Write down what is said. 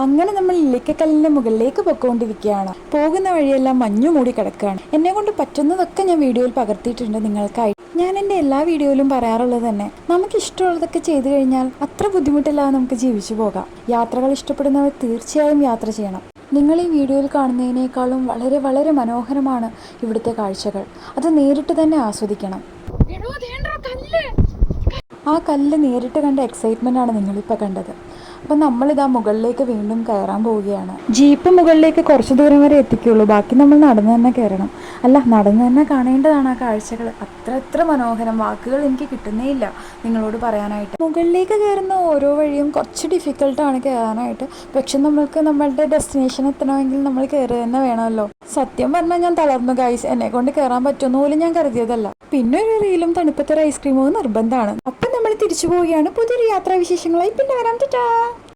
അങ്ങനെ നമ്മൾ ഇല്ലിക്കക്കല്ലിന്റെ മുകളിലേക്ക് പൊക്കോണ്ടിരിക്കുകയാണ്. പോകുന്ന വഴിയെല്ലാം മഞ്ഞു മൂടി കിടക്കുകയാണ്. എന്നെ കൊണ്ട് പറ്റുന്നതൊക്കെ ഞാൻ വീഡിയോയിൽ പകർത്തിയിട്ടുണ്ട് നിങ്ങൾക്കായി. ഞാൻ എൻ്റെ എല്ലാ വീഡിയോയിലും പറയാറുള്ളത് തന്നെ, നമുക്ക് ഇഷ്ടമുള്ളതൊക്കെ ചെയ്തു കഴിഞ്ഞാൽ അത്ര ബുദ്ധിമുട്ടില്ലാതെ നമുക്ക് ജീവിച്ചു പോകാം. യാത്രകൾ ഇഷ്ടപ്പെടുന്നവർ തീർച്ചയായും യാത്ര ചെയ്യണം. നിങ്ങൾ ഈ വീഡിയോയിൽ കാണുന്നതിനേക്കാളും വളരെ വളരെ മനോഹരമാണ് ഇവിടുത്തെ കാഴ്ചകൾ. അത് നേരിട്ട് തന്നെ ആസ്വദിക്കണം. ആ കല്ല് നേരിട്ട് കണ്ട എക്സൈറ്റ്മെൻ്റ് ആണ് നിങ്ങളിപ്പോൾ കണ്ടത്. അപ്പം നമ്മളിതാ മുകളിലേക്ക് വീണ്ടും കയറാൻ പോവുകയാണ്. ജീപ്പ് മുകളിലേക്ക് കുറച്ച് ദൂരം വരെ എത്തിക്കുള്ളൂ, ബാക്കി നമ്മൾ നടന്നു തന്നെ കയറണം. അല്ല, നടന്നു തന്നെ കാണേണ്ടതാണ് ആ കാഴ്ചകൾ. അത്ര മനോഹരം, വാക്കുകൾ എനിക്ക് കിട്ടുന്നേ ഇല്ല നിങ്ങളോട് പറയാനായിട്ട്. മുകളിലേക്ക് കയറുന്ന ഓരോ വഴിയും കുറച്ച് ഡിഫിക്കൽട്ടാണ് കയറാനായിട്ട്. പക്ഷെ നമ്മളുടെ ഡെസ്റ്റിനേഷൻ എത്തണമെങ്കിൽ നമ്മൾ കയറുക തന്നെ വേണമല്ലോ. സത്യം പറഞ്ഞാൽ ഞാൻ തളർന്നു ഗൈസ്. എന്നെ കൊണ്ട് കയറാൻ പറ്റുമെന്ന് പോലും ഞാൻ കരുതിയതല്ല. പിന്നെ ഒരു റീലും തണുപ്പത്തൊരു ഐസ്ക്രീമോ നിർബന്ധമാണ്. അപ്പം നമ്മൾ തിരിച്ചു പോവുകയാണ്. പുതിയൊരു യാത്രാവിശേഷങ്ങളായി പിന്നെ വരാം. ടാറ്റാ.